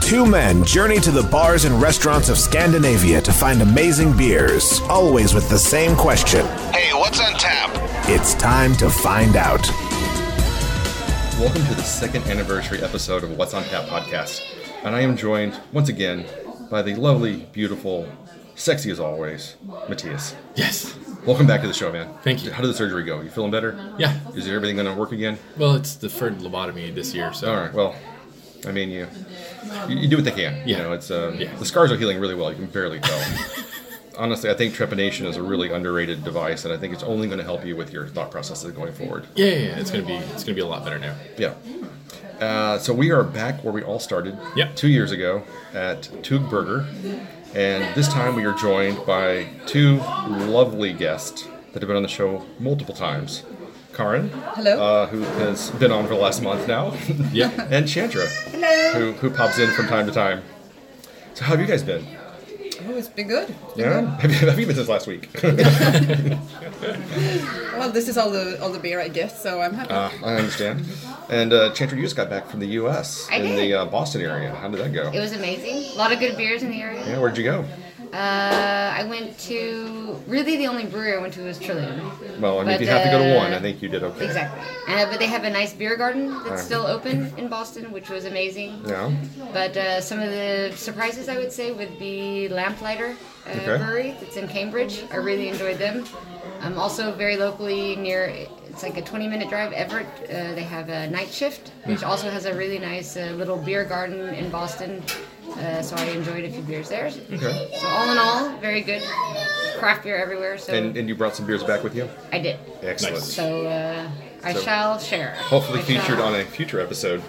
Two men journey to the bars and restaurants of Scandinavia to find amazing beers, always with the same question. Hey, what's on tap? It's time to find out. Welcome to the second anniversary episode of What's on Tap podcast. And I am joined, once again, by the lovely, beautiful, sexy as always, Matthias. Yes. Welcome back to the show, man. Thank you. How did the surgery go? You feeling better? Yeah. Is everything going to work again? Well, it's the third lobotomy this year, so. All right. Well, I mean, you do what they can. Yeah. You know, it's the scars are healing really well. You can barely tell. Honestly, I think trepanation is a really underrated device, and I think it's only going to help you with your thought processes going forward. Yeah. It's gonna be a lot better now. Yeah. So we are back where we all started 2 years ago at Tugg Burger, and this time we are joined by two lovely guests that have been on the show multiple times. Karin, hello, who has been on for the last month now, and Chandra, hello, who pops in from time to time. So how have you guys been? Oh, it's been good. Yeah, have you been since last week? Well, this is all the beer I get, so I'm happy. I understand. And Chandra, you just got back from the U.S. I in did. the Boston area. How did that go? It was amazing. A lot of good beers in the area. Yeah, where'd you go? I went to, really the only brewery I went to was Trillium. Well, I mean, if you have to go to one, I think you did okay. Exactly. But they have a nice beer garden that's still open in Boston, which was amazing. Yeah. But some of the surprises, I would say, would be Lamplighter Brewery. It's in Cambridge. I really enjoyed them. Also very locally near, it's like a 20-minute drive, Everett. They have a Night Shift, which also has a really nice little beer garden in Boston. So I enjoyed a few beers there. Okay. So all in all, very good. Craft beer everywhere. So And you brought some beers back with you? I did. Excellent. Nice. So I shall share. Hopefully featured on a future episode.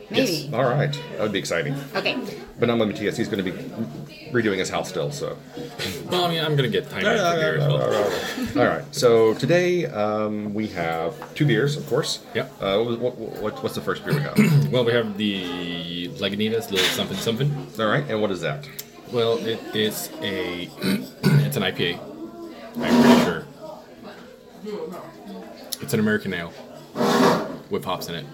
Maybe. Yes. All right. That would be exciting. Okay. But not with Matthias. He's going to be redoing his house still, so. Well, I mean, I'm gonna get time out for beer as well. All right. So today we have two beers, of course. Yep. What's the first beer we got? Well, we have the Lagunitas, little Sumpin Sumpin. All right. And what is that? Well, it is it's an IPA. I'm pretty sure. It's an American ale with hops in it.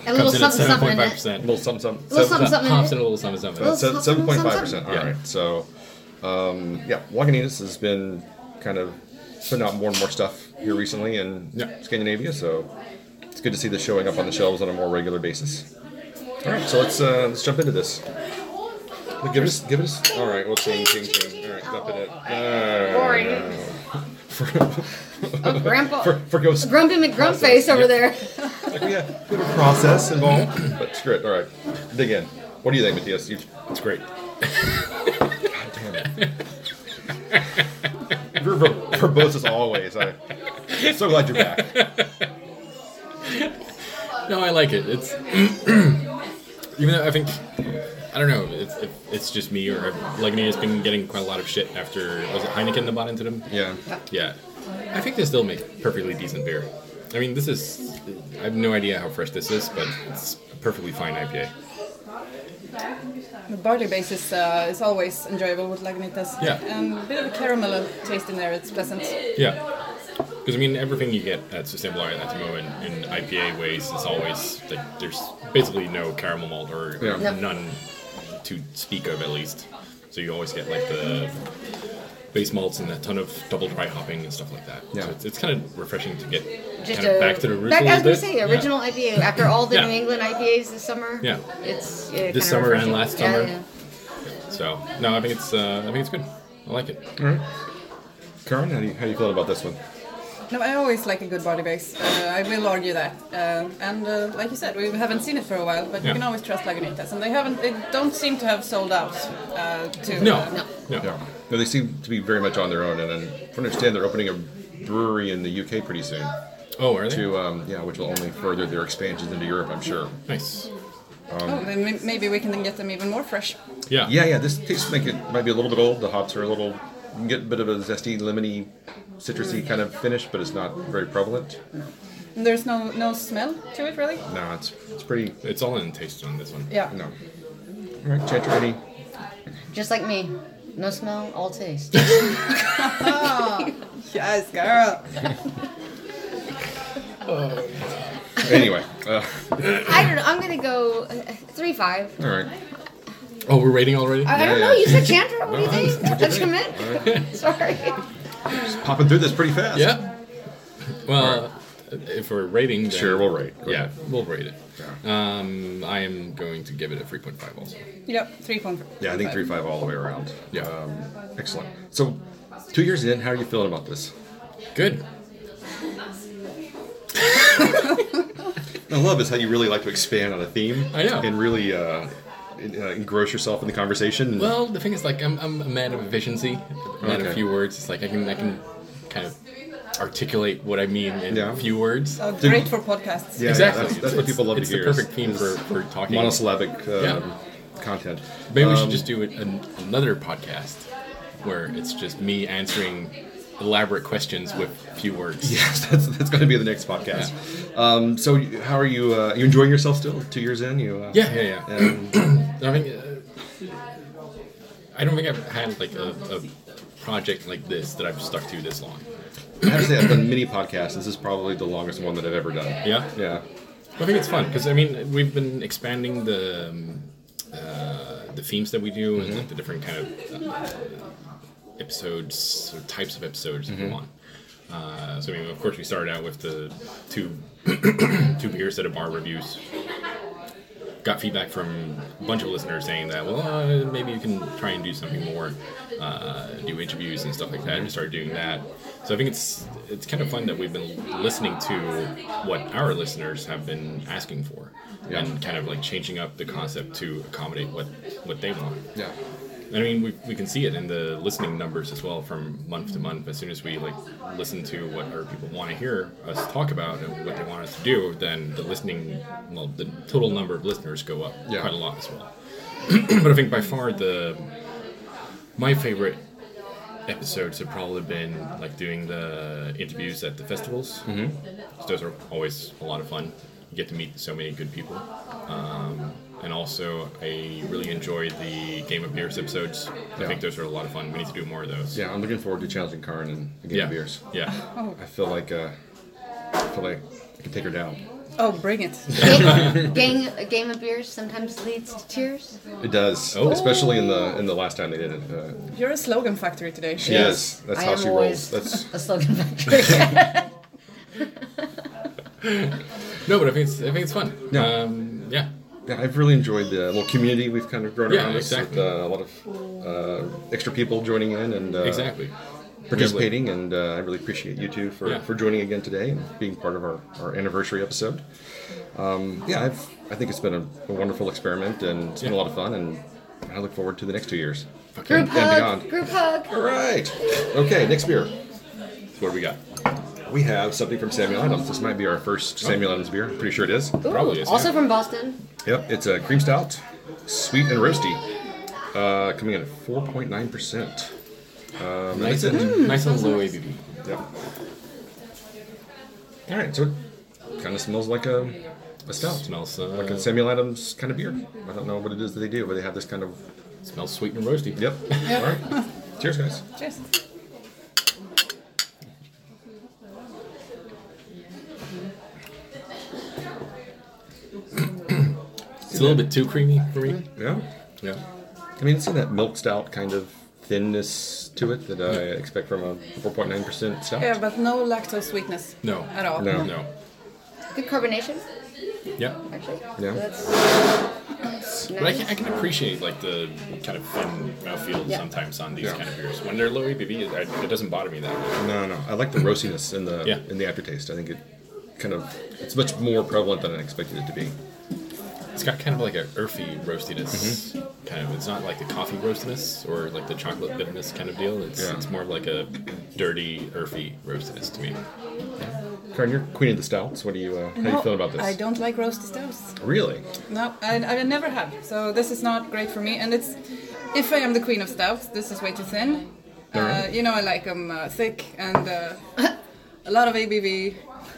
A little Comes in something at something in it. 7.5%. A little something. Little something something in Hops it. and a little something something. Little 7.5%. All Yeah. right. So, Lagunitas has been kind of putting out more and more stuff here recently in Scandinavia. So it's good to see this showing up on the shelves on a more regular basis. All right. So let's jump into this. Give us. All right. We'll change. All right. Dump it in. Boring. Grandpa. For ghost. Grumpy McGrumpface over there. Like we have a bit of a process involved, but screw it. All right. Dig in. What do you think, Matthias? It's great. God damn it. Verbose as always. I'm so glad you're back. No, I like it. It's even though I think I don't know. It's just me or Lagunitas has been getting quite a lot of shit after was it Heineken that bought into them? Yeah. Yeah. I think they still make perfectly decent beer. I mean, I have no idea how fresh this is, but it's a perfectly fine IPA. The barley base is always enjoyable with Lagunitas. Yeah. And a bit of a caramel taste in there. It's pleasant. Yeah. Because, I mean, everything you get at Sustainable at the moment in IPA ways is always, like, there's basically no caramel malt or none to speak of, at least. So you always get, like, the base malts and a ton of double dry hopping and stuff like that. Yeah. So it's kind of refreshing to get Just kind of back to the roots a I was little going to bit. say, original IPA. After all the New England IPAs this summer, Yeah. it's This summer and last summer. Yeah. So, no, I think it's good. I like it. All right. Karin, how do you feel about this one? No, I always like a good body base. I will argue that. And like you said, we haven't seen it for a while, but you can always trust Lagunitas. And they don't seem to have sold out. No. Yeah. No, they seem to be very much on their own, and then, from what I understand, they're opening a brewery in the UK pretty soon. Oh, are they? Which will only further their expansions into Europe, I'm sure. Nice. Then maybe we can get them even more fresh. Yeah. Yeah. This tastes like it might be a little bit old. The hops are a little. You can get a bit of a zesty, lemony, citrusy kind of finish, but it's not very prevalent. And there's no smell to it, really? No, it's pretty. It's all in taste on this one. Yeah. No. All right, Chandra, any? Just like me. No smell, all taste. Yes, girl. Anyway. I don't know. I'm going to go 3.5. All right. Oh, we're rating already? I don't know. You said Chandra. What do you think? What'd you That's think? Sorry. Just popping through this pretty fast. Yeah. Well, if we're rating, then, Sure, we'll rate. Go Yeah, ahead. we'll rate it. Yeah. I am going to give it a 3.5 also. Yep, 3.5. Yeah, I think 3.5 all the way around. Yeah. Excellent. So, 2 years in, how are you feeling about this? Good. I love is how you really like to expand on a theme. I know. And really engross yourself in the conversation. Well, the thing is, like, I'm a man of efficiency, a man of Okay. few words. It's like I can kind of articulate what I mean in few words. Great for podcasts. Yeah, Exactly. that's what people love to it's hear. It's the perfect theme for talking. Monosyllabic content. Maybe we should just do another podcast where it's just me answering elaborate questions with few words. Yes, that's going to be the next podcast. Yeah. So, how are you? You enjoying yourself still? 2 years in, you? Yeah. I mean, I don't think I've had like a project like this that I've stuck to this long. I have to say, I've done many podcasts. This is probably the longest one that I've ever done. Yeah? Yeah. I think it's fun because I mean we've been expanding the themes that we do and like the different kind of episodes or types of episodes that we want. So I mean, of course, we started out with the two beers at a bar reviews. Got feedback from a bunch of listeners saying that, well, maybe you can try and do something more, do interviews and stuff like that. And we started doing that. So I think it's kind of fun that we've been listening to what our listeners have been asking for, and kind of like changing up the concept to accommodate what they want. Yeah. I mean, we can see it in the listening numbers as well from month to month. As soon as we like listen to what our people want to hear us talk about and what they want us to do, then the total number of listeners go up quite a lot as well. But I think by far my favorite episodes have probably been like doing the interviews at the festivals. So those are always a lot of fun. You get to meet so many good people. And also, I really enjoy the Game of Beers episodes. I think those are a lot of fun. We need to do more of those. Yeah, I'm looking forward to challenging Karin in the Game of Beers. Yeah. I feel like I can take her down. Oh, bring it. A game of beers sometimes leads to tears. It does, especially in the last time they did it. You're a slogan factory today. She is. That's I how am she always rolls. That's a slogan factory. no, but I think it's fun. Yeah. Yeah, I've really enjoyed the community we've kind of grown around us with a lot of extra people joining in and participating, and I really appreciate you two for joining again today and being part of our anniversary episode. I think it's been a wonderful experiment, and it's been a lot of fun, and I look forward to the next 2 years. Group hug. Beyond. Group hug. All right. Okay, next beer. What do we got? We have something from Samuel Adams. This might be our first Samuel Adams beer. I'm pretty sure it is. Ooh, Probably is. Also from Boston. Yep, it's a cream stout, sweet and roasty, coming in at 4.9%. Nice and low ABV. Yep. All right, so it kind of smells like a stout. Smells like a Samuel Adams kind of beer. I don't know what it is that they do, but they have this kind of... Smells sweet and roasty. Yep. All right. Cheers, guys. Cheers. It's a little bit too creamy for me. Yeah. Yeah. I mean, it's in that milk stout kind of thinness to it that I expect from a 4.9% stout. Yeah, but no lactose sweetness. No. At all. No. Good carbonation, Yeah. actually. Yeah. That's But nice. I can appreciate like the kind of thin mouthfeel sometimes on these kind of beers. When they're low ABV, it doesn't bother me that much. No. I like the roastiness in the aftertaste. I think it's much more prevalent than I expected it to be. It's got kind of like a earthy roastiness. Kind of. It's not like the coffee roastiness or like the chocolate bitterness kind of deal. It's more like a dirty, earthy roastiness to me. Karin, you're queen of the stouts. What do you? How do you feel about this? I don't like roasty stouts. Really? No, I never have. So this is not great for me. And if I am the queen of stouts, this is way too thin. Alright. I like them thick and a lot of ABV.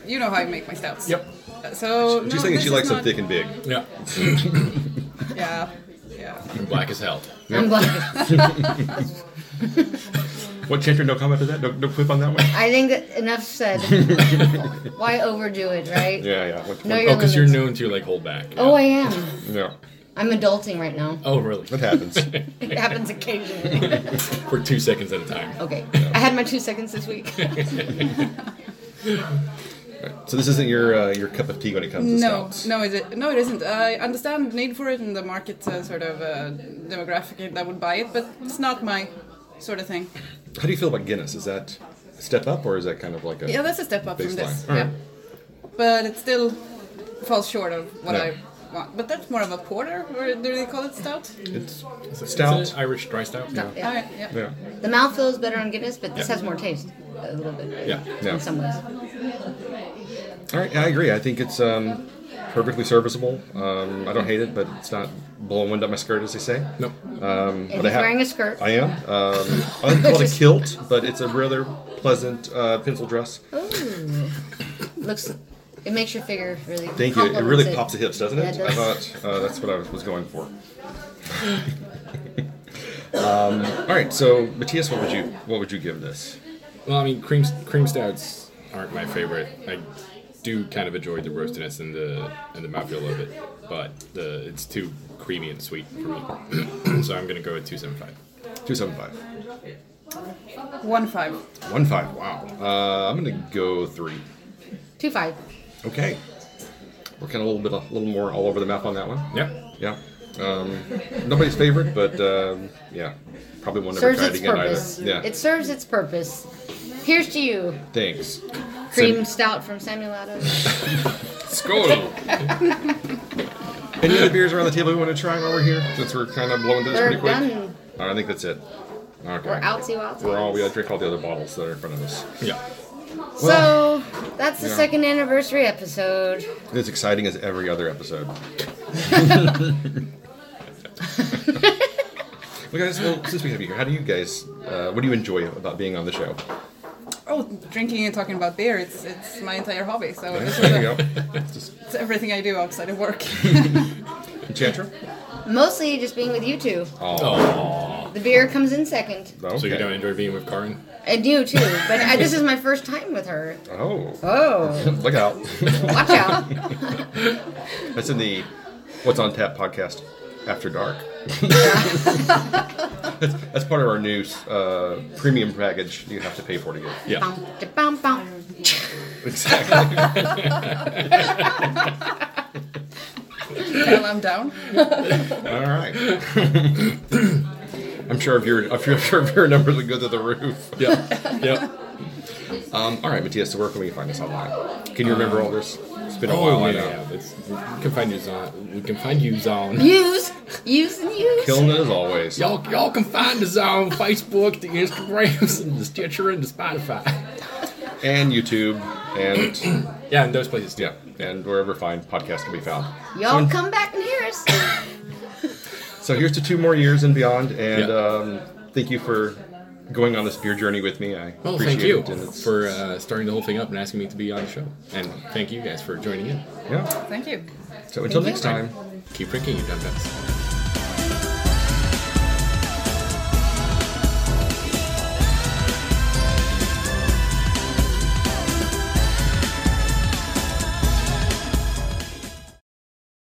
You know how I make my stouts. Yep. So She's saying she likes them thick and big. Yeah. Yeah. And black as hell. I'm glad. What, Chandra, no comment to that? No quip on that one? I think that enough said. Why overdo it, right? Yeah. No, Oh, because you're known to like hold back. Oh, I am. Yeah. I'm adulting right now. Oh, really? That happens. It happens occasionally. For 2 seconds at a time. Okay. I had my 2 seconds this week. So this isn't your cup of tea when it comes to stouts? No, it isn't. I understand the need for it in the market, sort of demographic that would buy it, but it's not my sort of thing. How do you feel about Guinness? Is that a step up, or is that kind of like a Yeah, that's a step up from this. baseline? Yeah. But it still falls short of what I want. But that's more of a porter, or do they call it stout? It's It's stout. an Irish dry stout. Yeah. Alright, yeah. Yeah. The mouthfeel is better on Guinness, but this Yeah. has more taste. A little bit. Yeah. Yeah. In some ways. All right, I agree. I think it's perfectly serviceable. I don't hate it, but it's not blowing wind up my skirt, as they say. No. And he's wearing a skirt. I am. I wouldn't call it a kilt, but it's a rather pleasant pencil dress. Ooh. It makes your figure really. Thank you. It compliments really pops the hips, doesn't it? Yeah, it I does. thought that's what I was going for. All right, so Matthias, what would you give this? Well, I mean, cream stouts aren't my favorite. I do kind of enjoy the roastiness and the mouthfeel of it, but it's too creamy and sweet for me. So I'm gonna go with 275. 275. 1.5. 1.5. Wow. I'm gonna go 3. 2.5. Okay. We're kind of a little more all over the map on that one. Yeah. Yeah. Nobody's favorite, but yeah, probably won't ever Serves try it its again purpose. either. Yeah. It serves its purpose. Here's to you. Thanks. Cream stout from Samuel Adams. Skål! Any other beers around the table we want to try while we're here? Since we're kind of blowing this We're pretty quick. done. Oh, I think that's it. Okay. We're outsy. We gotta drink all the other bottles that are in front of us. Yeah. So that's the yeah. second anniversary episode. It's exciting as every other episode. Well, guys, since we have you here, how do you guys? What do you enjoy about being on the show? Oh, drinking and talking about beer, it's my entire hobby. So this There you is go. it's everything I do outside of work. Enchantra? Mostly just being with you two. Oh. The beer comes in second. Okay. So you don't enjoy being with Karin? I do too, but this is my first time with her. Oh. Oh, Look out. watch out. That's in the What's on Tap podcast After Dark. that's part of our new premium package you have to pay for to get. Yeah. Bum, bum, bum. Exactly. Well, I'm down. All right. I'm sure if your numbers would go to the roof. Yeah. Yeah. All right, Matthias. So where can we find us online? Can you remember all this? It's been a while. I know. Yeah. We can find you on. Use. Killing it as always. Y'all can find us on Facebook, the Instagrams, and the Stitcher, and the Spotify. And YouTube, and Yeah, and those places too. yeah, and wherever fine podcasts can be found. Y'all come back and hear us. So here's to 2 more years and beyond, and Yeah. thank you for going on this beer journey with me. I Well, appreciate thank you it. And it's, for starting the whole thing up and asking me to be on the show. And thank you guys for joining in. yeah. Thank you. So until Thank next you. time. Keep drinking, you dumb nuts.